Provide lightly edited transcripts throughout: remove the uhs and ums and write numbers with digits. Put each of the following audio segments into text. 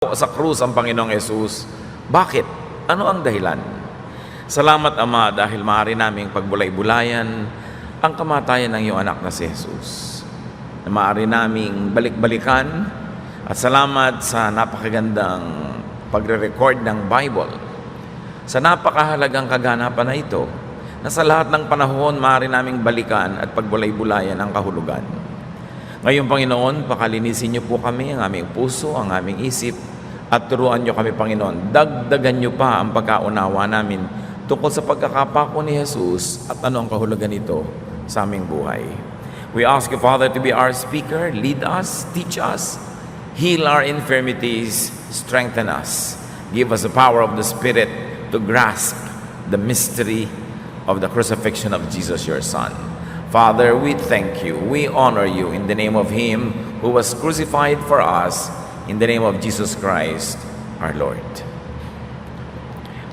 Sa krus ang Panginoong Yesus. Bakit? Ano ang dahilan? Salamat, Ama, dahil maaari naming pagbulay-bulayan ang kamatayan ng iyong anak na si Jesus. Na maaari naming balik-balikan at salamat sa napakagandang pagre-record ng Bible. Sa napakahalagang kaganapan na ito, na sa lahat ng panahon maaari naming balikan at pagbulay-bulayan ang kahulugan. Ngayon, Panginoon, pakalinisin niyo po kami, ang aming puso, ang aming isip, at turuan niyo kami, Panginoon. Dagdagan niyo pa ang pagkaunawa namin tungkol sa pagkakapako ni Jesus at ano ang kahulugan nito sa aming buhay. We ask you, Father, to be our speaker, lead us, teach us, heal our infirmities, strengthen us. Give us the power of the Spirit to grasp the mystery of the crucifixion of Jesus, your Son. Father, we thank you, we honor you in the name of Him who was crucified for us, in the name of Jesus Christ, our Lord.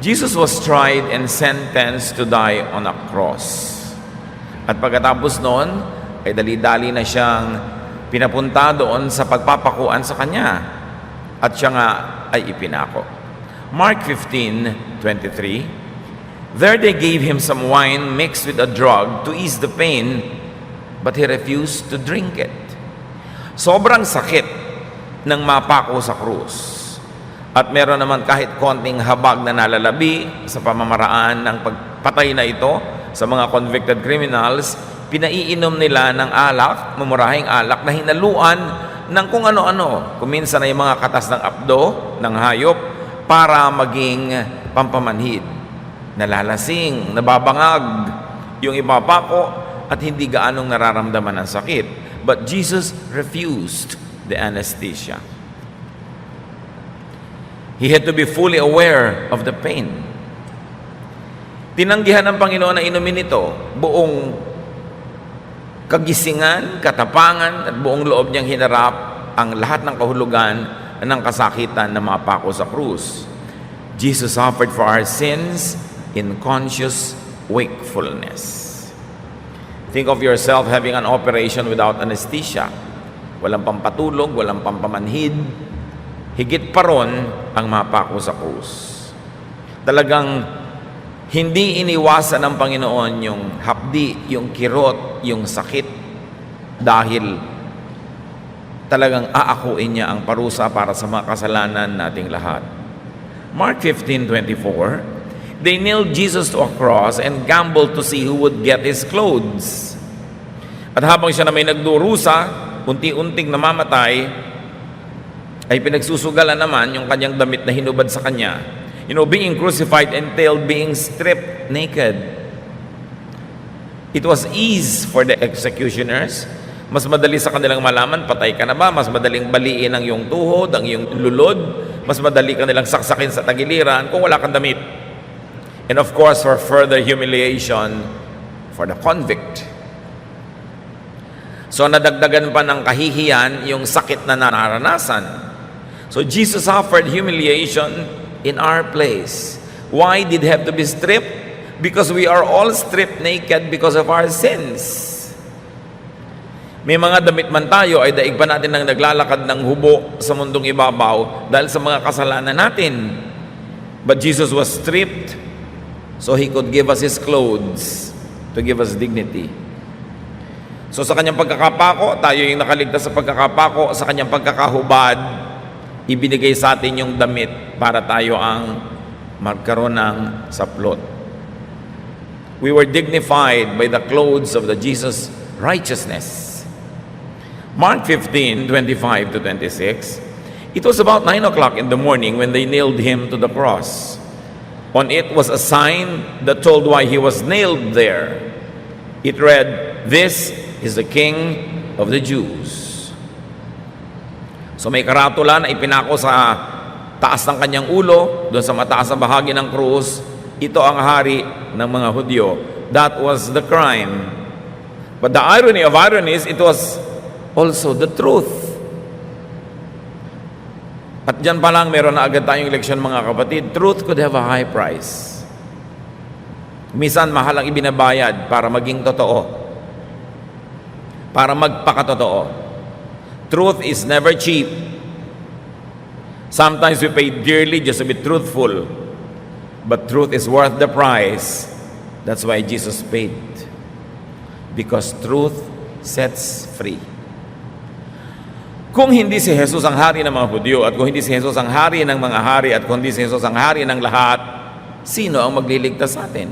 Jesus was tried and sentenced to die on a cross. At pagkatapos noon, ay dali-dali na siyang pinapunta doon sa pagpapakuan sa Kanya. At siya nga ay ipinako. Mark 15:23, there they gave him some wine mixed with a drug to ease the pain, but he refused to drink it. Sobrang sakit ng mapako sa krus. At meron naman kahit konting habag na nalalabi sa pamamaraan ng pagpatay na ito sa mga convicted criminals, pinaiinom nila ng alak, mamurahing alak na hinaluan ng kung ano-ano. Kuminsan ay mga katas ng abdo, ng hayop, para maging pampamanhid. Nalalasing, nababangag yung ipapako at hindi gaanong nararamdaman ang sakit. But Jesus refused the anesthesia. He had to be fully aware of the pain. Tinanggihan ng Panginoon na inumin ito, buong kagisingan, katapangan, at buong loob niyang hinarap ang lahat ng kahulugan ng kasakitan na mapako sa krus. Jesus suffered for our sins in conscious wakefulness. Think of yourself having an operation without anesthesia. Walang pampatulog, walang pampamanhid. Higit pa ron ang mapako sa krus. Talagang hindi iniwasan ng Panginoon yung hapdi, yung kirot, yung sakit dahil talagang aakuin niya ang parusa para sa mga kasalanan nating lahat. Mark 15:24, they nailed Jesus to a cross and gambled to see who would get his clothes. At habang siya na may nagdurusa, unti-unting namamatay, ay pinagsusugalan naman yung kanyang damit na hinubad sa kanya. Being crucified entailed being stripped naked. It was ease for the executioners. Mas madali sa kanilang malaman, patay ka na ba? Mas madaling baliin ang iyong tuhod, ang iyong lulod. Mas madali ka nilang saksakin sa tagiliran kung wala kang damit. And of course, for further humiliation for the convict. So nadagdagan pa ng kahihiyan yung sakit na naranasan. So Jesus suffered humiliation in our place. Why did he have to be stripped? Because we are all stripped naked because of our sins. May mga damit man tayo ay daig pa natin ng naglalakad ng hubo sa mundong ibabaw dahil sa mga kasalanan natin. But Jesus was stripped so He could give us His clothes to give us dignity. So sa kanyang pagkakapako, tayo yung nakaligtas sa pagkakapako, sa kanyang pagkakahubad, ibinigay sa atin yung damit para tayo ang magkaroon ng saplot. We were dignified by the clothes of the Jesus righteousness. Mark 15:25-26, it was about 9 o'clock in the morning when they nailed him to the cross. On it was a sign that told why he was nailed there. It read, "This is the King of the Jews." So may karatula na ipinako sa taas ng kanyang ulo, doon sa mataas na bahagi ng krus, ito ang hari ng mga Hudyo. That was the crime. But the irony of ironies, it was also the truth. At dyan pa lang meron na agad tayong leksyon, mga kapatid. Truth could have a high price. Minsan mahal ang ibinabayad para maging totoo, para magpakatotoo. Truth is never cheap. Sometimes we pay dearly just to be truthful, but truth is worth the price. That's why Jesus paid. Because truth sets free. Kung hindi si Jesus ang hari ng mga Hudyo, at kung hindi si Jesus ang hari ng mga hari, at kung hindi si Jesus ang hari ng lahat, sino ang magliligtas sa atin?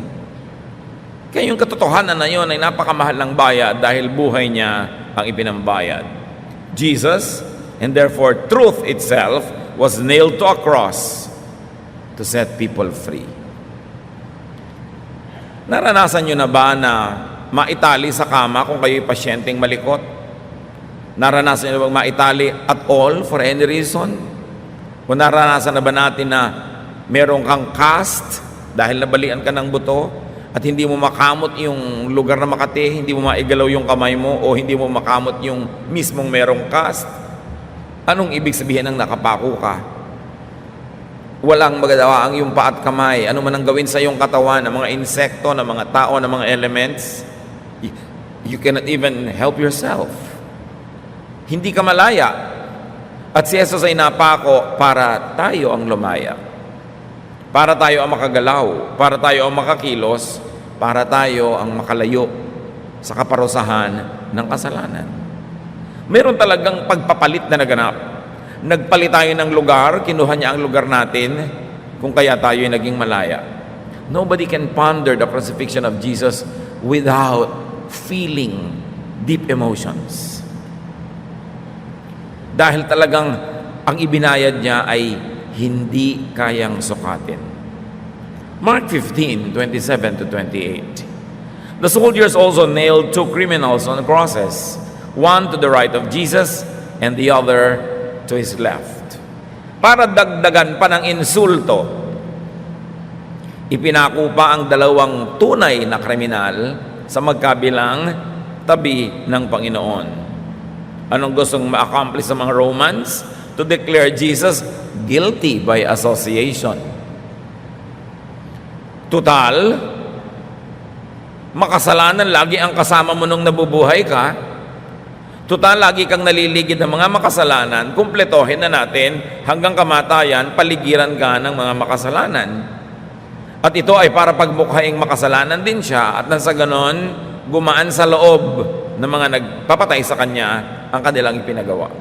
Kaya yung katotohanan na yun ay napakamahal ng bayad dahil buhay niya ang ipinambayad. Jesus, and therefore truth itself, was nailed to a cross to set people free. Naranasan nyo na ba na maitali sa kama kung kayo'y pasyenteng malikot? Naranasan nyo na ba maitali at all for any reason? O naranasan na ba natin na meron kang cast dahil nabalian ka ng buto at hindi mo makamot yung lugar na Makati, hindi mo maigalaw yung kamay mo o hindi mo makamot yung mismong merong cast? Anong ibig sabihin ng nakapako ka? Walang magagawa ang iyong paa at kamay. Ano man ang gawin sa iyong katawan, ng mga insekto, ng mga tao, ng mga elements, you cannot even help yourself. Hindi ka malaya. At si Jesus ay napako para tayo ang lumaya. Para tayo ang makagalaw. Para tayo ang makakilos. Para tayo ang makalayo sa kaparusahan ng kasalanan. Meron talagang pagpapalit na naganap. Nagpalit tayo ng lugar, kinuha niya ang lugar natin, kung kaya tayo ay naging malaya. Nobody can ponder the crucifixion of Jesus without feeling deep emotions. Dahil talagang ang ibinayad niya ay hindi kayang sukatin. Mark 15:27 to 28. The soldiers also nailed 2 criminals on crosses, one to the right of Jesus and the other to his left. Para dagdagan pa ng insulto, ipinako pa ang 2 tunay na kriminal sa magkabilang tabi ng Panginoon. Anong gustong ma-accomplish sa mga Romans? To declare Jesus guilty by association. Total, makasalanan lagi ang kasama mo nung nabubuhay ka. Total, lagi kang naliligid ng mga makasalanan, kumpletohin na natin hanggang kamatayan, paligiran ka ng mga makasalanan. At ito ay para pagmukhaing makasalanan din siya at nang sa ganon, gumaan sa loob ng mga nagpapatay sa kanya ang kanilang ipinagawa.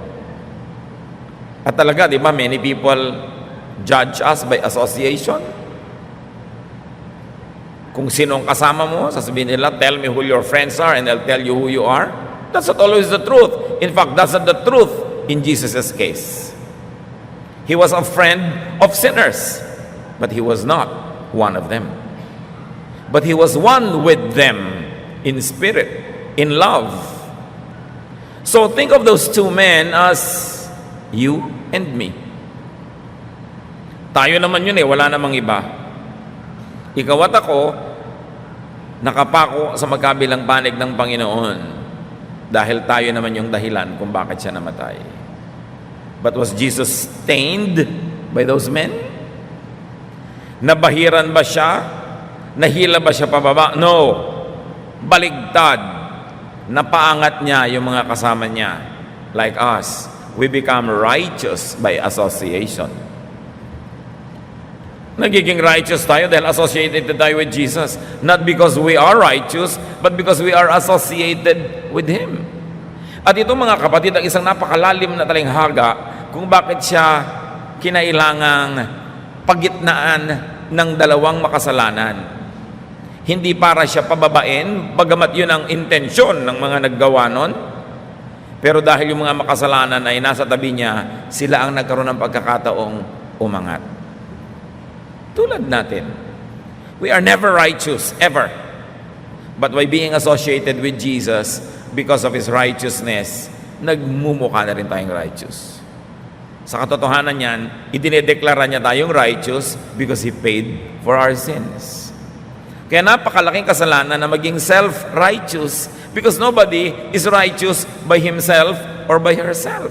At talaga, di ba, many people judge us by association. Kung sino ang kasama mo, sasabihin nila, tell me who your friends are and I'll tell you who you are. That's not always the truth. In fact, that's not the truth in Jesus' case. He was a friend of sinners, but he was not one of them. But he was one with them in spirit, in love. So think of those 2 men as you and me. Tayo naman yun wala namang iba. Ikaw at ako, nakapako sa magkabilang panig ng Panginoon. Dahil tayo naman yung dahilan kung bakit siya namatay. But was Jesus stained by those men? Nabahiran ba siya? Nahila ba siya pababa? No. Baligtad. Napaangat niya yung mga kasama niya. Like us. We become righteous by association. Nagiging righteous tayo dahil associated tayo with Jesus. Not because we are righteous, but because we are associated with Him. At ito mga kapatid, ang isang napakalalim na talinghaga kung bakit siya kinailangang pagitnaan ng 2 makasalanan. Hindi para siya pababain, bagamat yun ang intensyon ng mga naggawa nun. Pero dahil yung mga makasalanan ay nasa tabi niya, sila ang nagkaroon ng pagkakataong umangat. Tulad natin. We are never righteous, ever. But by being associated with Jesus, because of His righteousness, nagmumukha na rin tayong righteous. Sa katotohanan niyan, idinedeklara niya tayong righteous because He paid for our sins. Kaya napakalaking kasalanan na maging self-righteous because nobody is righteous by himself or by herself.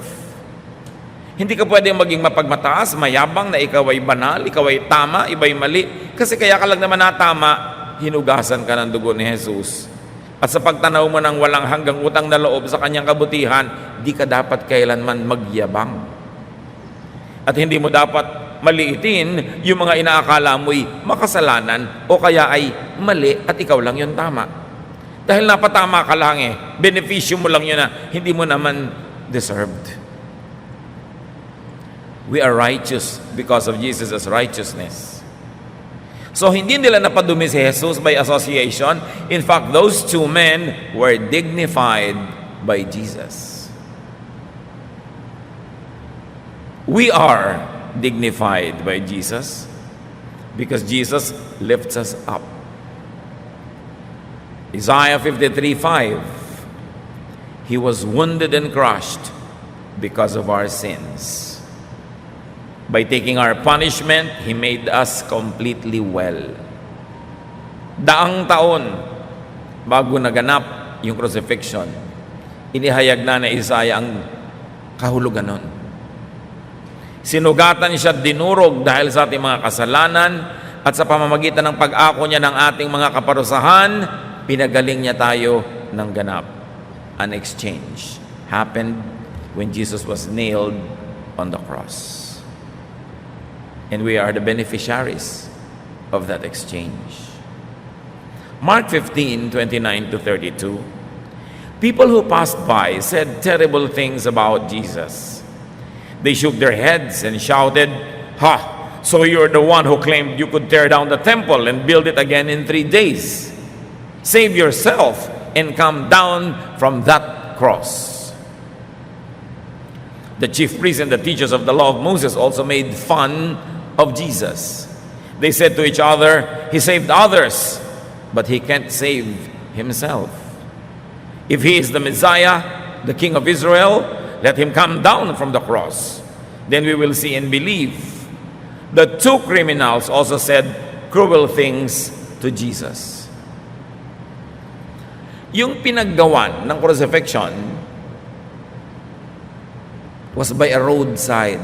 Hindi ka pwedeng maging mapagmataas, mayabang na ikaw ay banal, ikaw ay tama, iba ay mali. Kasi kaya ka lang naman natama, hinugasan ka ng dugo ni Jesus. At sa pagtanaw mo ng walang hanggang utang na loob sa kanyang kabutihan, di ka dapat kailanman magyabang. At hindi mo dapat maliitin yung mga inaakala mo'y makasalanan o kaya ay mali at ikaw lang yung tama. Dahil napatama ka lang benepisyo mo lang yun na hindi mo naman deserved. We are righteous because of Jesus' righteousness. So hindi nila napadumi si Jesus by association. In fact, those two men were dignified by Jesus. We are dignified by Jesus because Jesus lifts us up. Isaiah 53:5, He was wounded and crushed because of our sins. By taking our punishment, He made us completely well. Daang taon bago naganap yung crucifixion, inihayag na ni Isaiah ang kahulugan nun. Sinugatan siya, dinurog dahil sa ating mga kasalanan, at sa pamamagitan ng pag-ako niya ng ating mga kaparusahan, pinagaling niya tayo ng ganap. An exchange happened when Jesus was nailed on the cross. And we are the beneficiaries of that exchange. Mark 15:29-32. People who passed by said terrible things about Jesus. They shook their heads and shouted, "Ha! So you're the one who claimed you could tear down the temple and build it again in 3 days. Save yourself and come down from that cross." The chief priests and the teachers of the law of Moses also made fun of Jesus. They said to each other, "He saved others, but he can't save himself. If he is the Messiah, the King of Israel, let him come down from the cross. Then we will see and believe." The two criminals also said cruel things to Jesus. Yung pinaggawan ng crucifixion was by a roadside.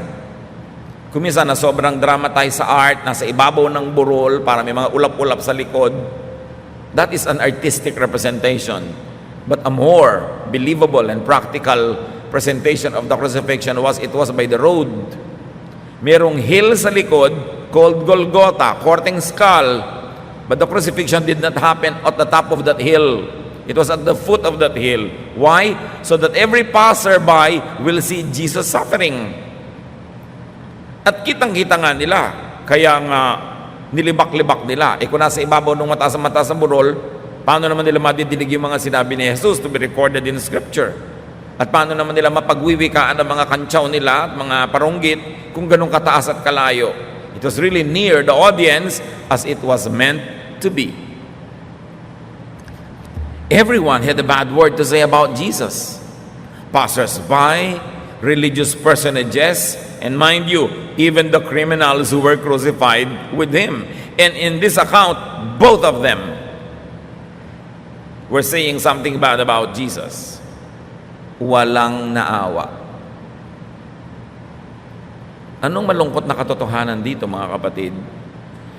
Kuminsan na sobrang dramatize sa art, nasa ibabaw ng burol para may mga ulap-ulap sa likod. That is an artistic representation. But a more believable and practical presentation of the crucifixion was by the road. Merong hill sa likod called Golgotha, Korteng Skull. But the crucifixion did not happen at the top of that hill. It was at the foot of that hill. Why? So that every passerby will see Jesus suffering. At kitang-kita nga nila, kaya nga nilibak-libak nila. Kung nasa ibabaw ng mataas na burol, paano naman nila madidinig yung mga sinabi ni Jesus to be recorded in Scripture? At paano naman nila mapagwiwikaan ang mga kantsaw nila at mga paronggit kung ganun kataas at kalayo? It was really near the audience as it was meant to be. Everyone had a bad word to say about Jesus. Passers-by, religious personages, and mind you, even the criminals who were crucified with him. And in this account, both of them were saying something bad about Jesus. Walang naawa. Anong malungkot na katotohanan dito, mga kapatid?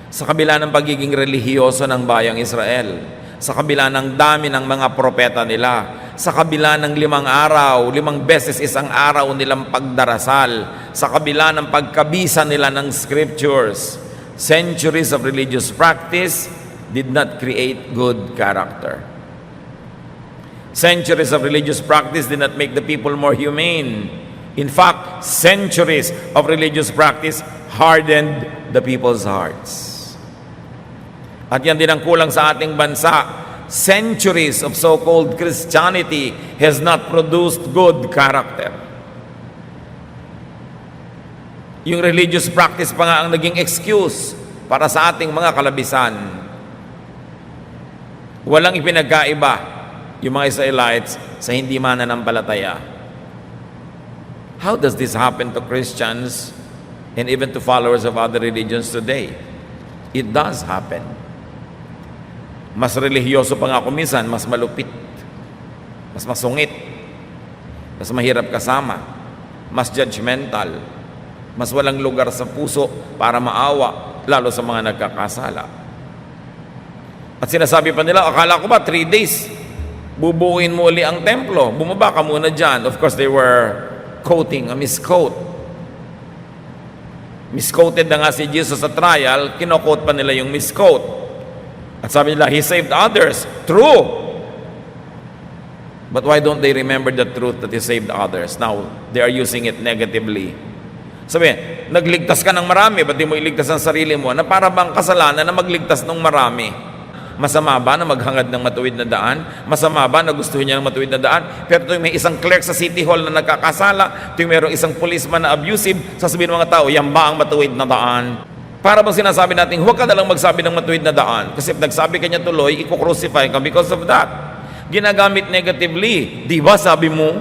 Sa kabila ng pagiging relihiyoso ng bayang Israel, sa kabila ng dami ng mga propeta nila, sa kabila ng 5 araw, 5 beses isang araw nilang pagdarasal, sa kabila ng pagkabisa nila ng scriptures, centuries of religious practice did not create good character. Centuries of religious practice did not make the people more humane. In fact, centuries of religious practice hardened the people's hearts. At yan din ang kulang sa ating bansa. Centuries of so-called Christianity has not produced good character. Yung religious practice pa nga ang naging excuse para sa ating mga kalabisan. Walang ipinagkaiba yung mga Israelites sa hindi mananampalataya. How does this happen to Christians and even to followers of other religions today? It does happen. Mas relihiyoso pa nga kuminsan, mas malupit, mas masungit, mas mahirap kasama, mas judgmental, mas walang lugar sa puso para maawa, lalo sa mga nagkakasala. At sinasabi pa nila, akala ko ba 3 days, bubuuin mo uli ang templo, bumaba ka muna dyan. Of course, they were quoting a misquote. Misquoted na nga si Jesus sa trial, kinokot pa nila yung misquote. At sabi nila, He saved others. True. But why don't they remember the truth that He saved others? Now, they are using it negatively. Sabi, nagligtas ka ng marami, ba't di mo iligtas ang sarili mo? Na para bang kasalanan na magligtas ng marami? Masama ba na maghangad ng matuwid na daan? Masama ba na gustuhin niya ng matuwid na daan? Pero tuwing may isang clerk sa City Hall na nagkakasala, tuwing mayroong isang policeman na abusive, sasabihin ng mga tao, yan ba ang matuwid na daan? Para bang sinasabi natin, huwag ka nalang magsabi ng matuwid na daan. Kasi if nagsabi ka niya tuloy, i-crucify ka because of that. Ginagamit negatively. Di ba sabi mo?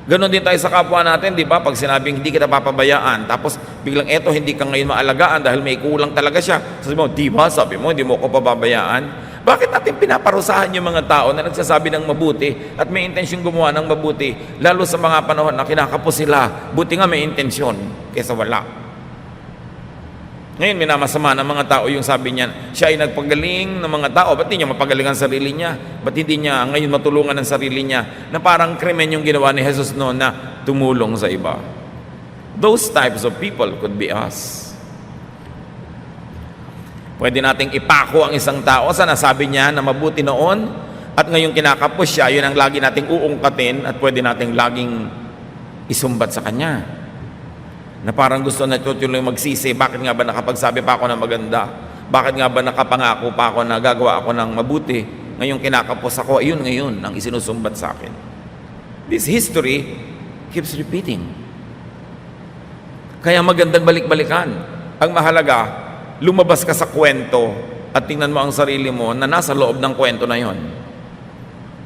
Ganon din tayo sa kapwa natin, di ba? Pag sinabing hindi kita papabayaan, tapos biglang eto hindi ka ngayon maalagaan dahil may kulang talaga siya. Sabi mo, di ba? Sabi mo, hindi mo ko papabayaan. Bakit natin pinaparusahan yung mga tao na nagsasabi ng mabuti at may intensyong gumawa ng mabuti, lalo sa mga panahon na kinakapos sila, buti nga may intensyon kaysa wala. Ngayon, minamasama ng mga tao yung sabi niya, siya ay nagpagaling ng mga tao. Ba't hindi niya mapagaling ang sarili niya? Ba't hindi niya ngayon matulungan ang sarili niya? Na parang krimen yung ginawa ni Jesus noon na tumulong sa iba. Those types of people could be us. Pwede nating ipako ang isang tao sa nasabi niya na mabuti noon at ngayong kinakapos siya, yun ang lagi nating uungkatin at pwede nating laging isumbat sa kanya. Na parang gusto na tutuloy magsisi, bakit nga ba nakapagsabi pa ako ng maganda? Bakit nga ba nakapangako pa ako na gagawa ako ng mabuti? Ngayong kinakapos ako, ayun ngayon ang isinusumbat sa akin. This history keeps repeating. Kaya magandang balik-balikan. Ang mahalaga, lumabas ka sa kwento at tingnan mo ang sarili mo na nasa loob ng kwento na yon.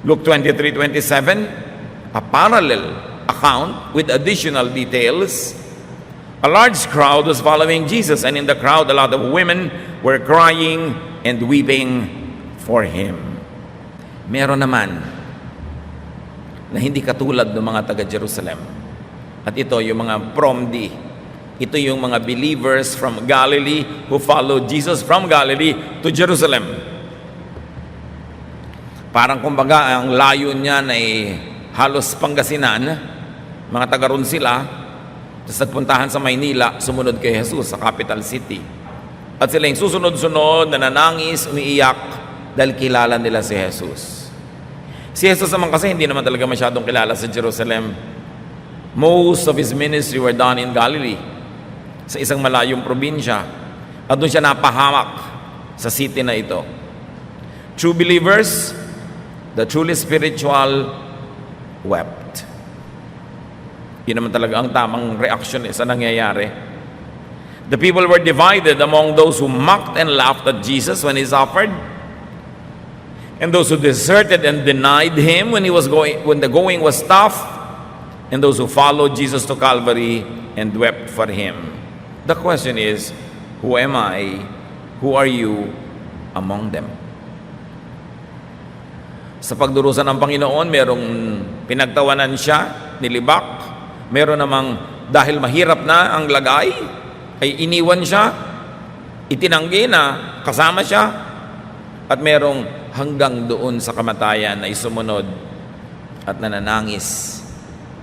Luke 23:27, a parallel account with additional details. A large crowd was following Jesus, and in the crowd a lot of women were crying and weeping for Him. Meron naman na hindi katulad ng mga taga-Jerusalem. At ito yung mga promdi. Ito yung mga believers from Galilee who followed Jesus from Galilee to Jerusalem. Parang kumbaga ang layo niya ay halos Pangasinan, mga taga ron sila. Tapos nagpuntahan sa Maynila, sumunod kay Jesus sa capital city. At sila yung susunod-sunod, nananangis, umiiyak, dahil kilala nila si Jesus. Si Jesus naman kasi hindi naman talaga masyadong kilala sa Jerusalem. Most of His ministry were done in Galilee, sa isang malayong probinsya. At doon siya napahamak sa city na ito. True believers, the truly spiritual, wept. Yun naman talaga ang tamang reaction sa nangyayari. The people were divided among those who mocked and laughed at Jesus when He suffered, and those who deserted and denied Him when the going was tough, and those who followed Jesus to Calvary and wept for Him. The question is, who am I? Who are you among them? Sa pagdurusa ng Panginoon, merong pinagtawanan siya, nilibak. Meron namang dahil mahirap na ang lagay, ay iniwan siya, itinanggi na kasama siya, at merong hanggang doon sa kamatayan ay sumunod at nananangis.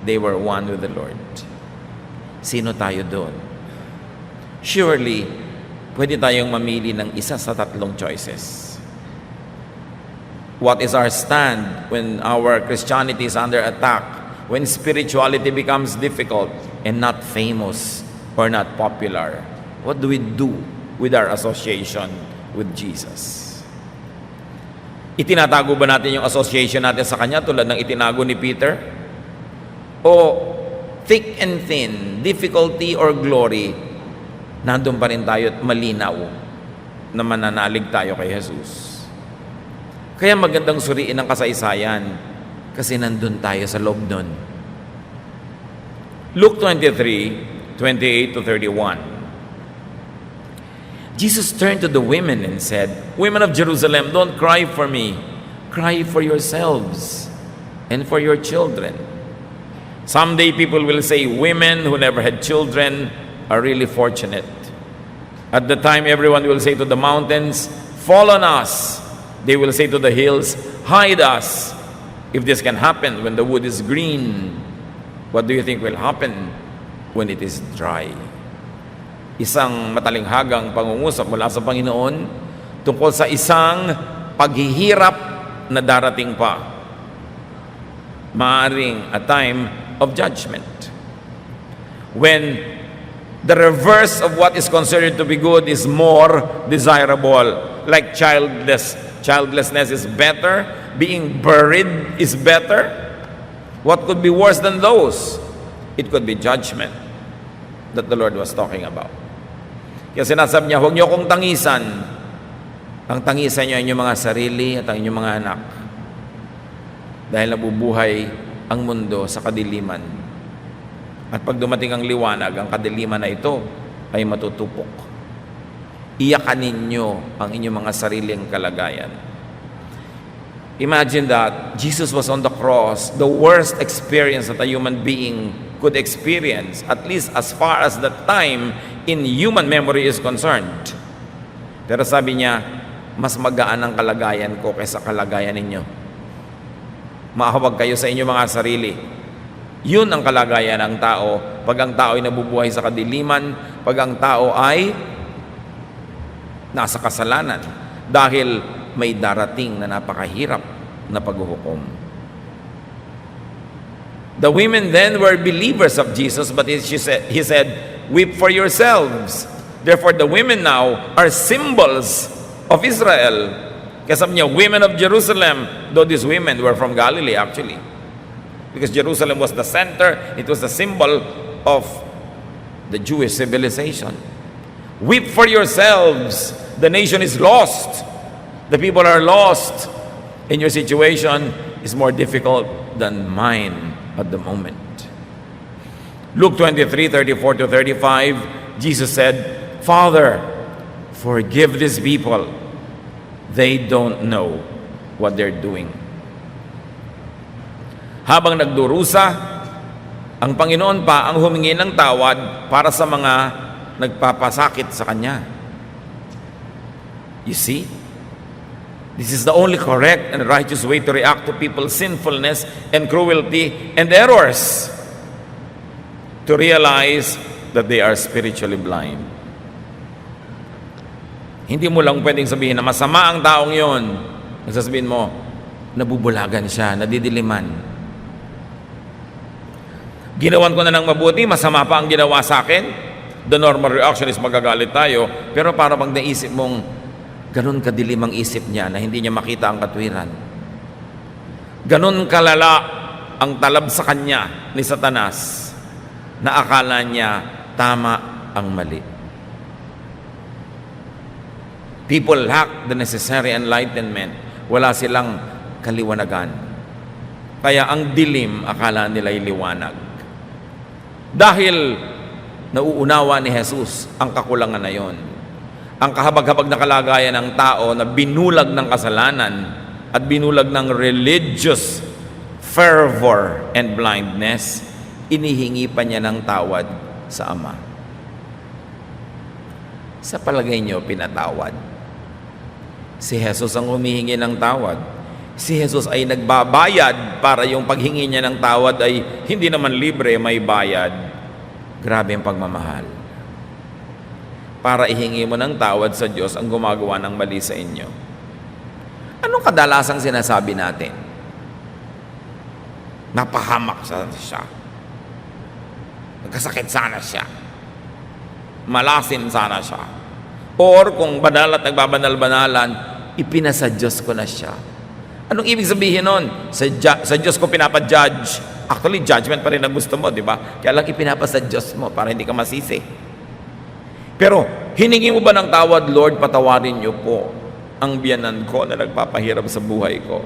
They were one with the Lord. Sino tayo doon? Surely, pwede tayong mamili ng isa sa tatlong choices. What is our stand when our Christianity is under attack? When spirituality becomes difficult and not famous or not popular, what do we do with our association with Jesus? Itinatago ba natin yung association natin sa Kanya tulad ng itinago ni Peter? O thick and thin, difficulty or glory, nandun pa rin tayo at malinaw na mananalig tayo kay Jesus? Kaya magandang suriin ang kasaysayan, kasi nandun tayo sa loob nun. Luke 23:28-31. Jesus turned to the women and said, "Women of Jerusalem, don't cry for me. Cry for yourselves and for your children. Someday people will say, women who never had children are really fortunate. At the time, everyone will say to the mountains, fall on us. They will say to the hills, hide us. If this can happen when the wood is green, what do you think will happen when it is dry?" isang matalinghagang pangungusap mula sa Panginoon tungkol sa isang paghihirap na darating pa. Maaring a time of judgment. When the reverse of what is considered to be good is more desirable. Like childlessness is better, being buried is better. What could be worse than those? It could be judgment that the Lord was talking about. Kaya sinasabi niya, huwag niyo akong tangisan. Ang tangisan niyo ay inyong mga sarili at ang inyong mga anak. Dahil nabubuhay ang mundo sa kadiliman. At pag dumating ang liwanag, ang kadiliman na ito ay matutupok. Iyakan ninyo ang inyong mga sariling kalagayan. Imagine that Jesus was on the cross, the worst experience that a human being could experience, at least as far as the time in human memory is concerned. Pero sabi niya, mas magaan ang kalagayan ko kaysa kalagayan ninyo. Maahawag kayo sa inyong mga sarili. Yun ang kalagayan ng tao pag ang tao ay nabubuhay sa kadiliman, pag ang tao ay nasa kasalanan dahil may darating na napakahirap na paghuhukom. The women then were believers of Jesus, but he said, weep for yourselves. Therefore, the women now are symbols of Israel. Kaya sabi niya, women of Jerusalem, though these women were from Galilee actually. Because Jerusalem was the center, it was the symbol of the Jewish civilization. Weep for yourselves. The nation is lost. The people are lost. And your situation is more difficult than mine at the moment. Luke 23:34-35, Jesus said, Father, forgive these people. They don't know what they're doing. Habang nagdurusa, ang Panginoon pa ang humingi ng tawad para sa mga nagpapasakit sa Kanya. You see? This is the only correct and righteous way to react to people's sinfulness and cruelty and errors. To realize that they are spiritually blind. Hindi mo lang pwedeng sabihin na masama ang taong yon. Nagsasabihin mo, nabubulagan siya, nadidiliman. Ginawan ko na ng mabuti, masama pa ang ginawa sa akin. The normal reaction is magagalit tayo. Pero para bang naisip mong, ganun kadilim ang isip niya na hindi niya makita ang katwiran. Ganun kalala ang talab sa kanya ni Satanas na akala niya tama ang mali. People lack the necessary enlightenment. Wala silang kaliwanagan. Kaya ang dilim, akala nila'y liwanag. Dahil nauunawa ni Jesus ang kakulangan na yon. Ang kahabag-habag na kalagayan ng tao na binulag ng kasalanan at binulag ng religious fervor and blindness, inihingi pa niya ng tawad sa Ama. Sa palagay niyo, pinatawad? Si Jesus ang humihingi ng tawad. Si Jesus ay nagbabayad para yung paghingi niya ng tawad ay hindi naman libre, may bayad. Grabe ang pagmamahal. Para ihingi mo ng tawad sa Diyos ang gumagawa ng mali sa inyo. Anong kadalasang sinasabi natin? Napahamak siya. Nagkasakit sana siya. Malasin sana siya. Or kung banal at nagbabanal-banalan, ipinasa Diyos ko na siya. Anong ibig sabihin nun? Sa Diyos ko pinapa-judge. Actually, judgment pa rin ang gusto mo, di ba? Kaya lang ipinapasa Diyos mo para hindi ka masisi. Pero, hiningi mo ba ng tawad, Lord, patawarin niyo po ang biyanan ko na nagpapahirap sa buhay ko.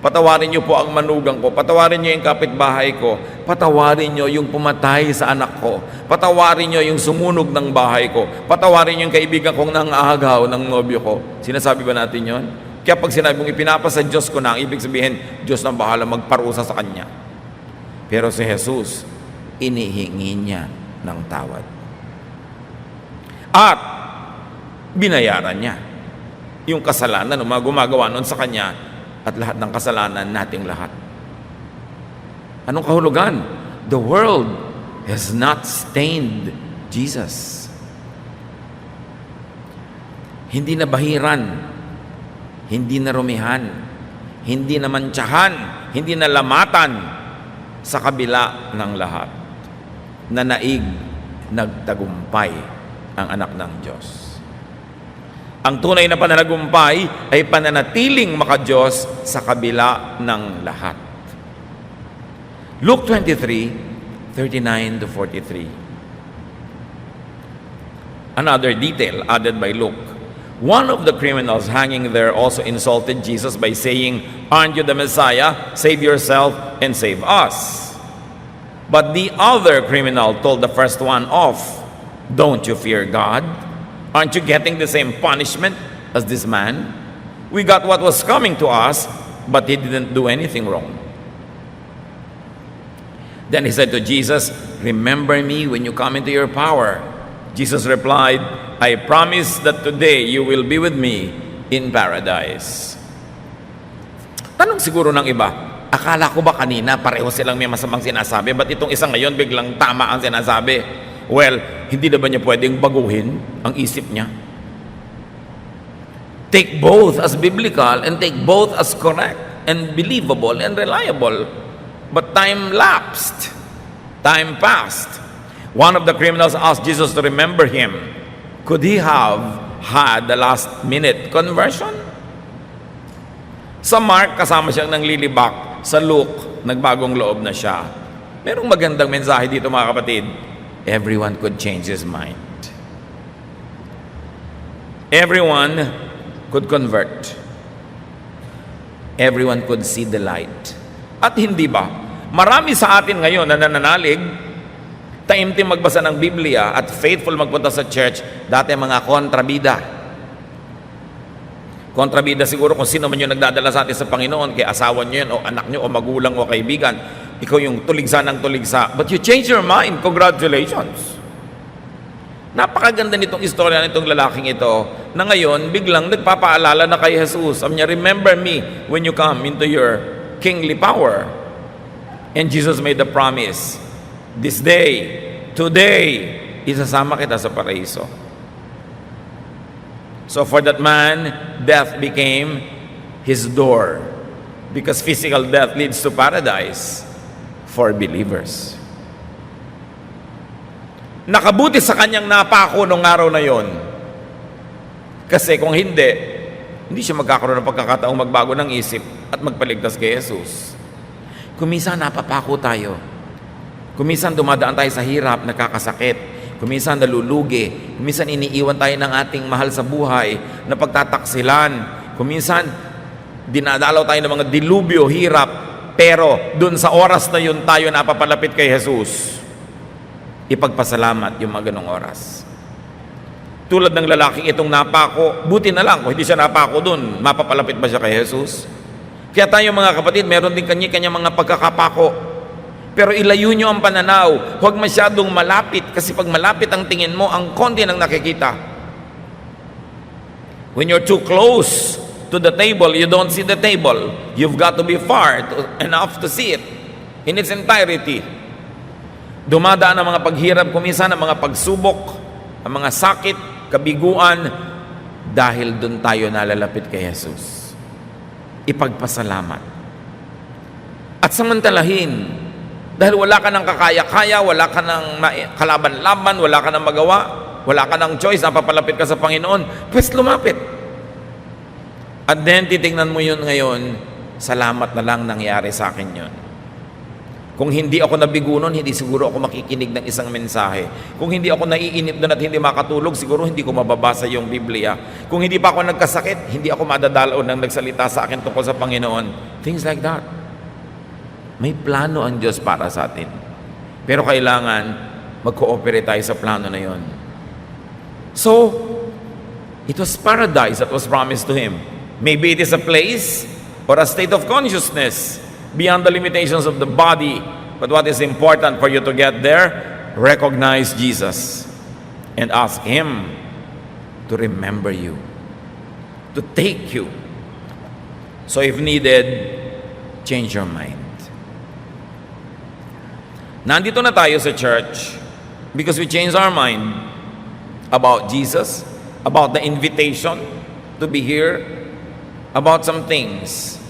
Patawarin niyo po ang manugang ko. Patawarin niyo yung kapitbahay ko. Patawarin niyo yung pumatay sa anak ko. Patawarin niyo yung sumunog ng bahay ko. Patawarin niyo yung kaibigan kong nangagaw ng nobyo ko. Sinasabi ba natin yon? Kaya pag sinabi mong ipinapasa Diyos ko na, ang ibig sabihin, Diyos nang bahala magparusa sa Kanya. Pero si Jesus, inihingi niya ng tawad. At binayaran niya yung kasalanan ng mga gumagawa noon sa Kanya at lahat ng kasalanan nating lahat. Anong kahulugan? The world has not stained Jesus. Hindi na bahiran, hindi na rumihan, hindi na mantsahan, hindi na lamatan, sa kabila ng lahat. Nanaig, nagtagumpay ang anak ng Diyos. Ang tunay na pananagumpay ay pananatiling maka-Diyos sa kabila ng lahat. Luke 23:39-43. Another detail added by Luke. One of the criminals hanging there also insulted Jesus by saying, "Aren't you the Messiah? Save yourself and save us." But the other criminal told the first one off, "Don't you fear God? Aren't you getting the same punishment as this man? We got what was coming to us, but he didn't do anything wrong." Then he said to Jesus, "Remember me when you come into your power." Jesus replied, "I promise that today you will be with me in paradise." Tanong siguro ng iba, akala ko ba kanina pareho silang may masamang sinasabi? Ba't itong isang ngayon biglang tama ang sinasabi? Well, hindi na ba niya pwedeng baguhin ang isip niya? Take both as biblical and take both as correct and believable and reliable. But time lapsed. Time passed. One of the criminals asked Jesus to remember him. Could he have had the last-minute conversion? Sa Mark, kasama siyang nanglilibak. Sa Luke, nagbagong loob na siya. Merong magandang mensahe dito, mga kapatid. Everyone could change his mind. Everyone could convert. Everyone could see the light. At hindi ba, marami sa atin ngayon na nananalig, taimtim magbasa ng Biblia at faithful magpunta sa church, dati mga kontrabida. Kontrabida siguro kung sino man yung nagdadala sa atin sa Panginoon, kay asawa nyo yan, o anak nyo, o magulang, o kaibigan. Ikaw yung tuligsa ng tuligsa. But you change your mind. Congratulations. Napakaganda nitong istorya nitong lalaking ito, na ngayon, biglang nagpapaalala na kay Jesus. Sabi niya, "Remember me when you come into your kingly power." And Jesus made the promise, "This day, today, isasama kita sa paraiso." So for that man, death became his door, because physical death leads to paradise for believers. Nakabuti sa kanyang napako nung araw na yon. Kasi kung hindi siya magkakaroon ng pagkakataong magbago ng isip at magpaligtas kay Jesus. Kuminsan napapako tayo. Kuminsan dumadaan tayo sa hirap, nakakasakit. Kuminsan nalulugi. Kuminsan iniiwan tayo ng ating mahal sa buhay na pagtataksilan. Kuminsan dinadalaw tayo ng mga dilubyo, hirap. Pero dun sa oras na yun tayo napapalapit kay Jesus. Ipagpasalamat yung mga ganong oras. Tulad ng lalaking itong napako, buti na lang kung hindi siya napako dun, mapapalapit ba siya kay Jesus? Kaya tayo mga kapatid, meron din kanya-kanya mga pagkakapako. Pero ilayo nyo ang pananaw. Huwag masyadong malapit, kasi pag malapit ang tingin mo, ang konti nang nakikita. When you're too close to the table, you don't see the table. You've got to be far enough to see it in its entirety. Dumadaan ang mga paghirap, kuminsan ang mga pagsubok, ang mga sakit, kabiguan, dahil dun tayo nalalapit kay Jesus. Ipagpasalamat. At samantalahin, dahil wala ka ng kakaya-kaya, wala ka ng kalaban-laban, wala ka ng magawa, wala ka ng choice, napapalapit ka sa Panginoon, pues lumapit. At then, titingnan mo yun ngayon, salamat na lang nangyari sa akin yun. Kung hindi ako nabigo nun, hindi siguro ako makikinig ng isang mensahe. Kung hindi ako naiinip doon at hindi makatulog, siguro hindi ko mababasa yung Biblia. Kung hindi pa ako nagkasakit, hindi ako madadalaw ng nagsalita sa akin tungkol sa Panginoon. Things like that. May plano ang Diyos para sa atin. Pero kailangan mag-cooperate tayo sa plano na yon. So, it was paradise that was promised to him. Maybe it is a place or a state of consciousness beyond the limitations of the body. But what is important for you to get there? Recognize Jesus and ask Him to remember you, to take you. So if needed, change your mind. Nandito na tayo sa church because we changed our mind about Jesus, about the invitation to be here, about some things.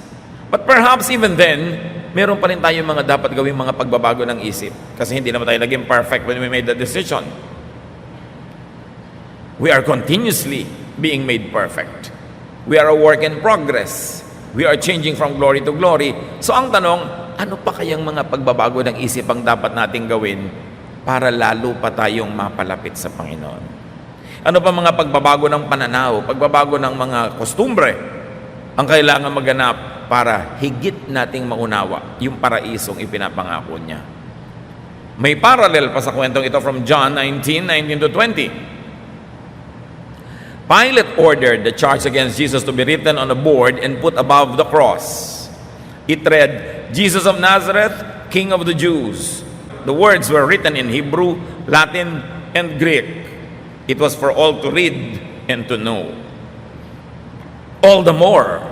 But perhaps even then, meron pa rin tayong mga dapat gawing mga pagbabago ng isip. Kasi hindi naman tayo naging perfect when we made the decision. We are continuously being made perfect. We are a work in progress. We are changing from glory to glory. So ang tanong, ano pa kayang mga pagbabago ng isip ang dapat nating gawin para lalo pa tayong mapalapit sa Panginoon? Ano pa mga pagbabago ng pananaw, pagbabago ng mga kostumbre ang kailangan maganap para higit nating maunawa yung paraisong ipinapangako niya? May parallel pa sa kwentong ito from John 19:19-20. Pilate ordered the charge against Jesus to be written on a board and put above the cross. It read, Jesus of Nazareth, King of the Jews. The words were written in Hebrew, Latin, and Greek. It was for all to read and to know. All the more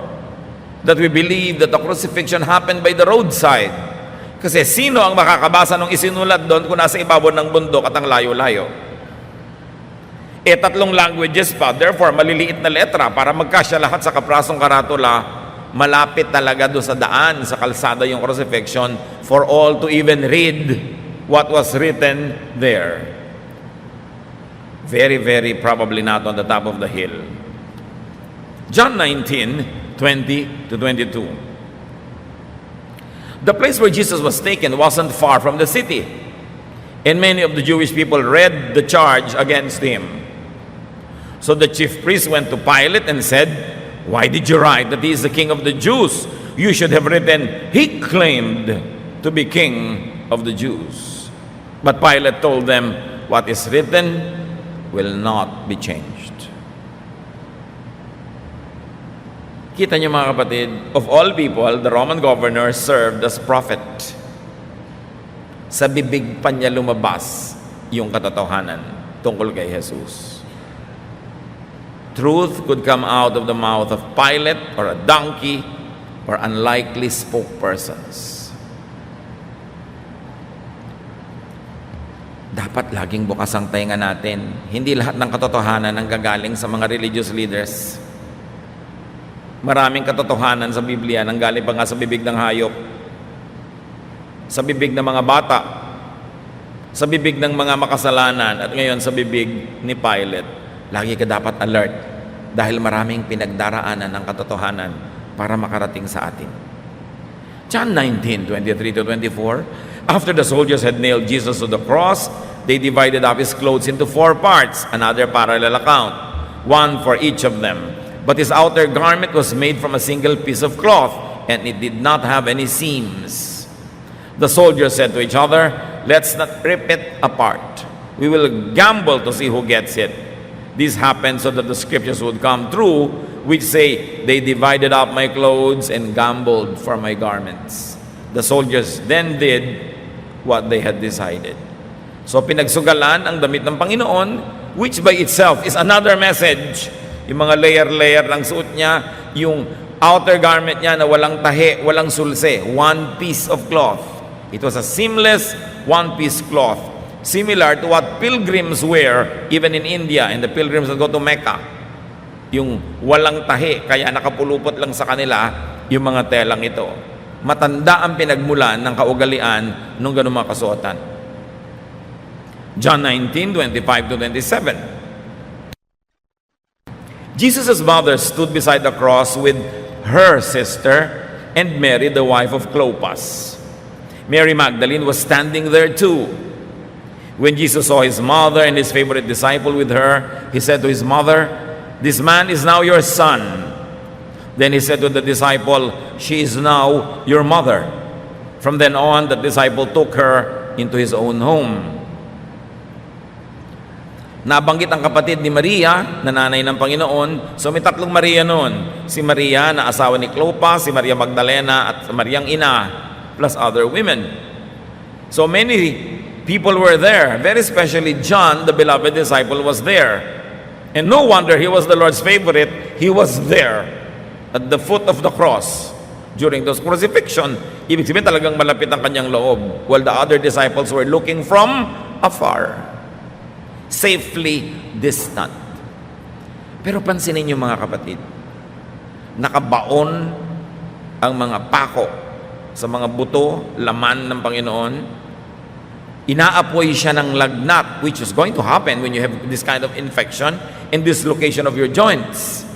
that we believe that the crucifixion happened by the roadside. Kasi sino ang makakabasa nung isinulat doon kung nasa ibabaw ng bundok at ang layo-layo? Tatlong languages pa, therefore maliliit na letra para magkasya lahat sa kaprasong karatula. Malapit talaga doon sa daan, sa kalsada yung crucifixion for all to even read what was written there. Very, very probably not on the top of the hill. John 19:20-22. The place where Jesus was taken wasn't far from the city, and many of the Jewish people read the charge against him. So the chief priest went to Pilate and said, "Why did you write that he is the king of the Jews? You should have written, he claimed to be king of the Jews." But Pilate told them, "What is written will not be changed." Kita niyo mga kapatid, of all people, the Roman governor served as prophet. Sa bibig pa niya lumabas yung katotohanan tungkol kay Jesus. Truth could come out of the mouth of Pilate or a donkey or unlikely spokespersons. Dapat laging bukas ang tainga natin. Hindi lahat ng katotohanan ang gagaling sa mga religious leaders. Maraming katotohanan sa Biblia nang galing pa nga sa bibig ng hayop, sa bibig ng mga bata, sa bibig ng mga makasalanan, at ngayon sa bibig ni Pilate. Lagi ka dapat alert dahil maraming pinagdaraanan ng katotohanan para makarating sa atin. John 19:23-24. After the soldiers had nailed Jesus to the cross, they divided up his clothes into 4 parts, another parallel account, one for each of them. But his outer garment was made from a single piece of cloth, and it did not have any seams. The soldiers said to each other, "Let's not rip it apart. We will gamble to see who gets it." This happened so that the scriptures would come true, which say, "They divided up my clothes and gambled for my garments." The soldiers then did what they had decided. So pinagsugalan ang damit ng Panginoon, which by itself is another message. Yung mga layer-layer ng suot niya, yung outer garment niya na walang tahi, walang sulse, one piece of cloth. It was a seamless one-piece cloth, similar to what pilgrims wear even in India and the pilgrims that go to Mecca. Yung walang tahi, kaya nakapulupot lang sa kanila yung mga telang ito. Matanda ang pinagmulan ng kaugalian nung ganung mga kasuotan. John 19:25-27. Jesus' mother stood beside the cross with her sister and Mary, the wife of Clopas. Mary Magdalene was standing there too. When Jesus saw his mother and his favorite disciple with her, he said to his mother, "This man is now your son." Then he said to the disciple, "She is now your mother." From then on, the disciple took her into his own home. Nabanggit ang kapatid ni Maria, na nanay ng Panginoon. So may 3 Maria noon. Si Maria na asawa ni Clopas, si Maria Magdalena, at Mariang ina, plus other women. So many people were there, very especially John, the beloved disciple, was there. And no wonder he was the Lord's favorite. He was there at the foot of the cross during those crucifixion. Ibig sabihin talagang malapit ang kanyang loob, while the other disciples were looking from afar, safely distant. Pero pansinin niyo mga kapatid, nakabaon ang mga pako sa mga buto, laman ng Panginoon. Inaapoy siya ng lagnat, which is going to happen when you have this kind of infection and dislocation of your joints.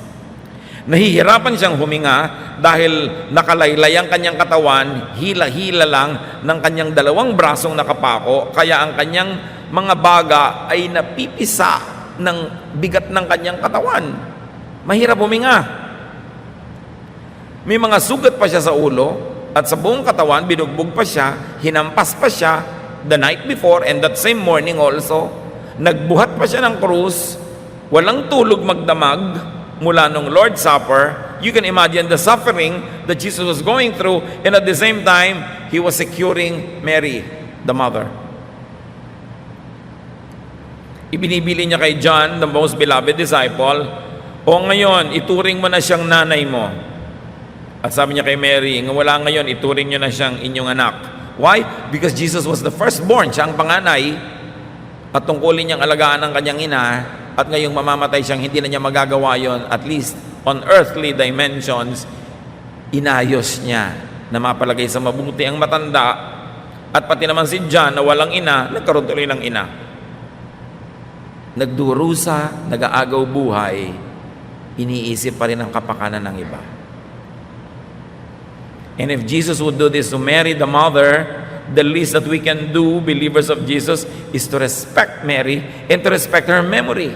Nahihirapan siyang huminga dahil nakalaylay ang kanyang katawan, hila-hila lang ng kanyang dalawang brasong nakapako, kaya ang kanyang mga baga ay napipisa ng bigat ng kanyang katawan. Mahirap huminga. May mga sugat pa siya sa ulo at sa buong katawan, binugbog pa siya, hinampas pa siya the night before and that same morning also. Nagbuhat pa siya ng krus, walang tulog magdamag mula nung Lord's Supper. You can imagine the suffering that Jesus was going through, and at the same time, He was securing Mary, the mother. Ibinibili niya kay John, the most beloved disciple, o ngayon, ituring mo na siyang nanay mo. At sabi niya kay Mary, wala ngayon, ituring niyo na siyang inyong anak. Why? Because Jesus was the firstborn, siya ang panganay, at tungkulin niyang alagaan ang kanyang ina, at ngayong mamamatay siyang hindi na niya magagawa yon, at least on earthly dimensions, inayos niya na mapalagay sa mabuti ang matanda, at pati naman si John na walang ina, nagkaroon tuloy ng ina. Nagdurusa, nag-aagaw buhay, iniisip pa rin ang kapakanan ng iba. And if Jesus would do this to Mary, the mother, the least that we can do, believers of Jesus, is to respect Mary and to respect her memory.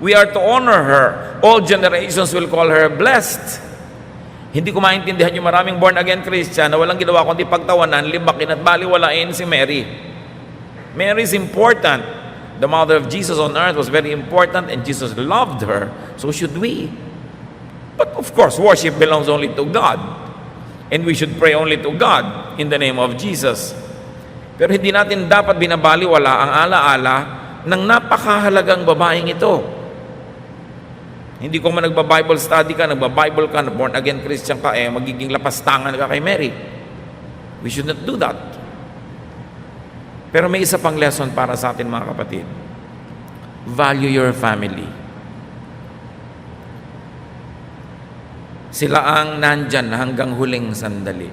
We are to honor her. All generations will call her blessed. Hindi ko maintindihan yung maraming born-again Christian na walang ginawa kundi pagtawanan, libakin at baliwalain si Mary. Mary is important. The mother of Jesus on earth was very important and Jesus loved her. So should we. But of course, worship belongs only to God. And we should pray only to God in the name of Jesus. Pero hindi natin dapat binabaliwala ang alaala ng napakahalagang babaeng ito. Hindi ko man nagba-Bible study ka, nagba-Bible ka, born-again Christian ka, magiging lapastangan ka kay Mary. We should not do that. Pero may isa pang lesson para sa atin mga kapatid. Value your family. Sila ang nandyan hanggang huling sandali.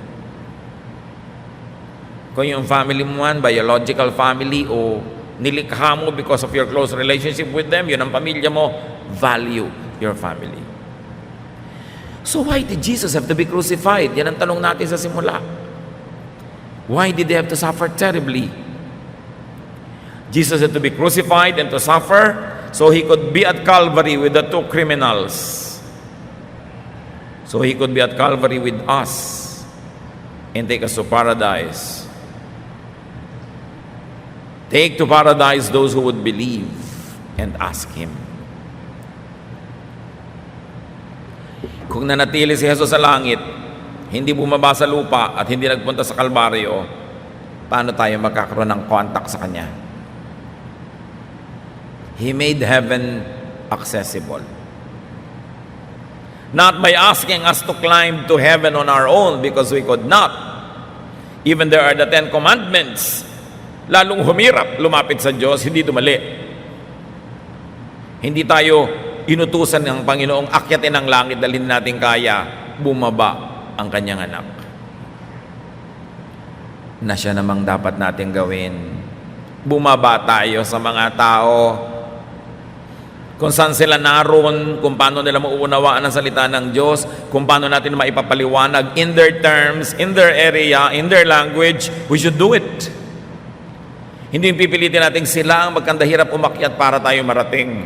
Kung yung family mo man, biological family o nilikha mo because of your close relationship with them, yun ang pamilya mo, value your family. So why did Jesus have to be crucified? Yan ang tanong natin sa simula. Why did they have to suffer terribly? Jesus had to be crucified and to suffer so He could be at Calvary with the two criminals. So He could be at Calvary with us and take us to paradise. Take to paradise those who would believe and ask Him. Kung nanatili si Jesus sa langit, hindi bumaba sa lupa at hindi nagpunta sa Kalbaryo, paano tayo magkakaroon ng contact sa Kanya? He made heaven accessible. Not by asking us to climb to heaven on our own because we could not. Even there are the 10 commandments. Lalong humirap, lumapit sa Diyos, hindi dumali. Hindi tayo inutusan ng Panginoong akyatin ang langit, dalhin natin kaya, bumaba ang kanyang anak. Na siya namang dapat natin gawin. Bumaba tayo sa mga tao kung saan sila naroon, kung paano nila mauunawaan ang salita ng Diyos, kung paano natin maipapaliwanag in their terms, in their area, in their language, we should do it. Hindi pipilitin natin sila ang magkandahirap umakyat para tayo marating.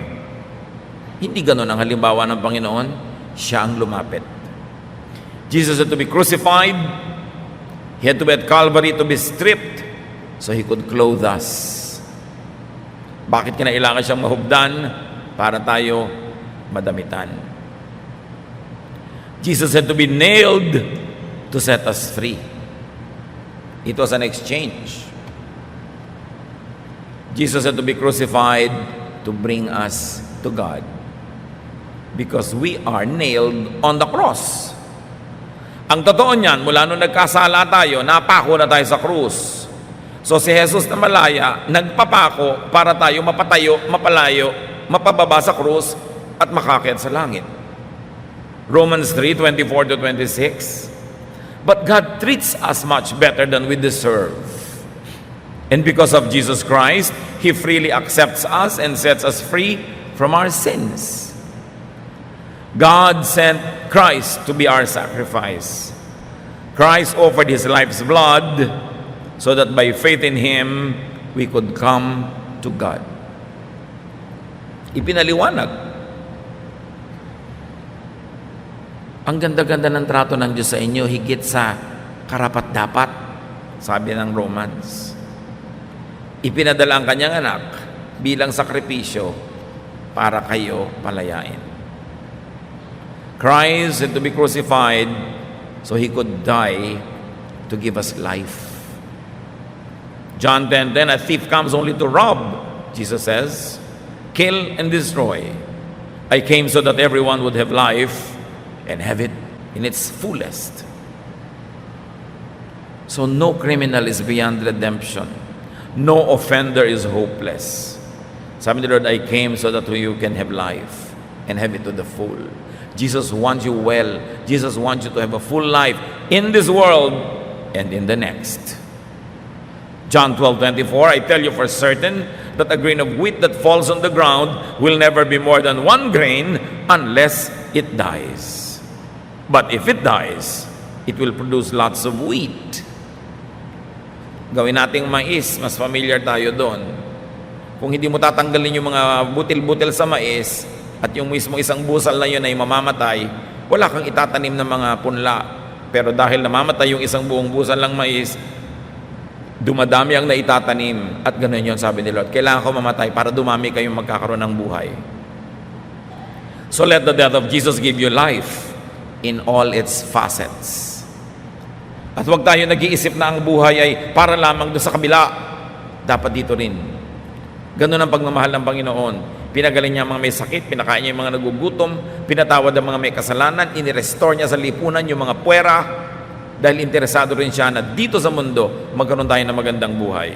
Hindi ganon ang halimbawa ng Panginoon. Siya ang lumapit. Jesus had to be crucified. He had to be at Calvary to be stripped so He could clothe us. Bakit kinailangan siyang mahubdan? Para tayo madamitan. Jesus had to be nailed to set us free. It was an exchange. Jesus had to be crucified to bring us to God. Because we are nailed on the cross. Ang totoo niyan, mula nung nagkasala tayo, napako na tayo sa krus. So si Jesus na malaya, nagpapako para tayo mapatayo, mapalayo, mapababa sa krus, at makaakyat sa langit. Romans 3:24-26. But God treats us much better than we deserve. And because of Jesus Christ, He freely accepts us and sets us free from our sins. God sent Christ to be our sacrifice. Christ offered His life's blood so that by faith in Him, we could come to God. Ipinaliwanag. Ang ganda-ganda ng trato ng Diyos sa inyo, higit sa karapat-dapat, sabi ng Romans. Ipinadala ang kanyang anak bilang sakripisyo para kayo palayain. Christ had to be crucified so He could die to give us life. John 10:10, a thief comes only to rob, Jesus says, kill and destroy. I came so that everyone would have life and have it in its fullest. So no criminal is beyond redemption. No offender is hopeless. Sabi ni Lord, I came so that you can have life and have it to the full. Jesus wants you well. Jesus wants you to have a full life in this world and in the next. John 12:24, I tell you for certain that a grain of wheat that falls on the ground will never be more than 1 grain unless it dies. But if it dies, it will produce lots of wheat. Gawin nating mais, mas familiar tayo doon. Kung hindi mo tatanggalin yung mga butil-butil sa mais at yung mismo isang busal na yun ay mamamatay, wala kang itatanim ng mga punla. Pero dahil namamatay yung isang buong busal ng mais, dumadami ang naitatanim. At ganoon yun, sabi ni Lord, kailangan ko mamatay para dumami kayong magkakaroon ng buhay. So let the death of Jesus give you life in all its facets. At huwag tayo nag-iisip na ang buhay ay para lamang doon sa kabila. Dapat dito rin. Ganun ang pagmamahal ng Panginoon. Pinagaling niya ang mga may sakit, pinakain niya yung mga nagugutom, pinatawad ang mga may kasalanan, inirestore niya sa lipunan yung mga puwera, dahil interesado rin siya na dito sa mundo magkaroon tayo ng magandang buhay.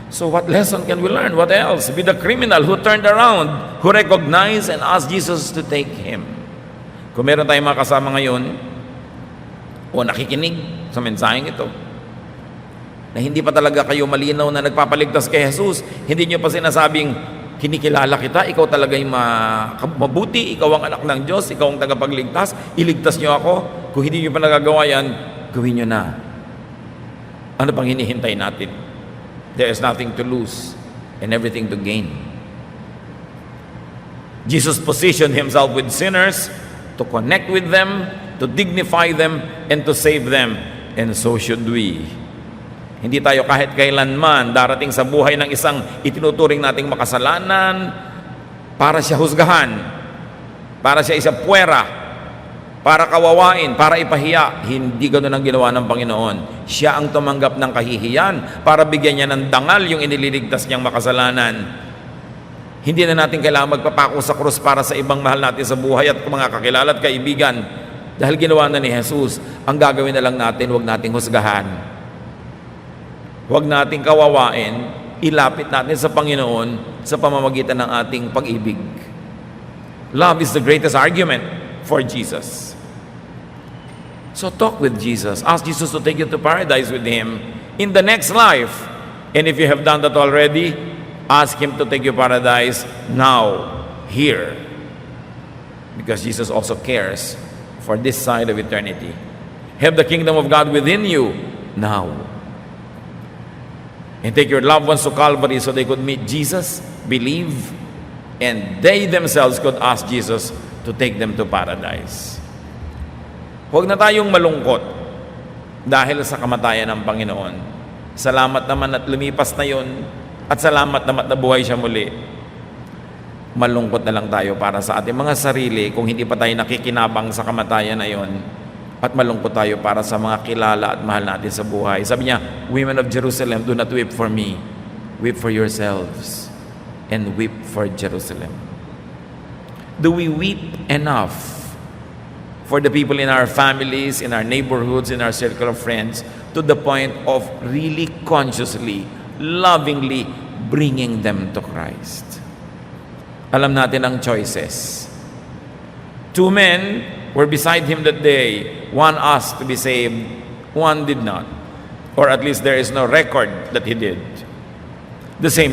So what lesson can we learn? What else? Be the criminal who turned around, who recognized and asked Jesus to take him. Kung meron tayong mga kasama ngayon o nakikinig sa mensaheng ito na hindi pa talaga kayo malinaw na nagpapaligtas kay Jesus, hindi nyo pa sinasabing kinikilala kita, ikaw talaga yung mabuti, ikaw ang anak ng Diyos, ikaw ang tagapagligtas, iligtas nyo ako. Kung hindi nyo pa nagagawa yan, gawin nyo na. Ano pang hinihintay natin? There is nothing to lose and everything to gain. Jesus positioned Himself with sinners to connect with them, to dignify them, and to save them. And so should we. Hindi tayo kahit kailanman darating sa buhay ng isang itinuturing nating makasalanan para siya husgahan, para siya isa puwera, para kawawain, para ipahiya. Hindi ganoon ang ginawa ng Panginoon. Siya ang tumanggap ng kahihiyan para bigyan niya ng dangal yung inililigtas niyang makasalanan. Hindi na natin kailangan magpapako sa krus para sa ibang mahal natin sa buhay at mga kakilala at kaibigan. Dahil ginawa na ni Jesus, ang gagawin na lang natin, huwag nating husgahan. Huwag nating kawawain, ilapit natin sa Panginoon sa pamamagitan ng ating pag-ibig. Love is the greatest argument for Jesus. So talk with Jesus. Ask Jesus to take you to paradise with Him in the next life. And if you have done that already, ask Him to take you to paradise now, here. Because Jesus also cares for this side of eternity. Have the kingdom of God within you now. And take your loved ones to Calvary so they could meet Jesus, believe, and they themselves could ask Jesus to take them to paradise. Huwag na tayong malungkot dahil sa kamatayan ng Panginoon. Salamat naman at lumipas na yun, at salamat naman at nabuhay siya muli. Malungkot na lang tayo para sa ating mga sarili kung hindi pa tayo nakikinabang sa kamatayan na yun, at malungkot tayo para sa mga kilala at mahal natin sa buhay. Sabi niya, women of Jerusalem, do not weep for me. Weep for yourselves and weep for Jerusalem. Do we weep enough for the people in our families, in our neighborhoods, in our circle of friends, to the point of really consciously, lovingly bringing them to Christ? Alam natin ang choices. 2 men were beside him that day. One asked to be saved, one did not. Or at least there is no record that he did. The same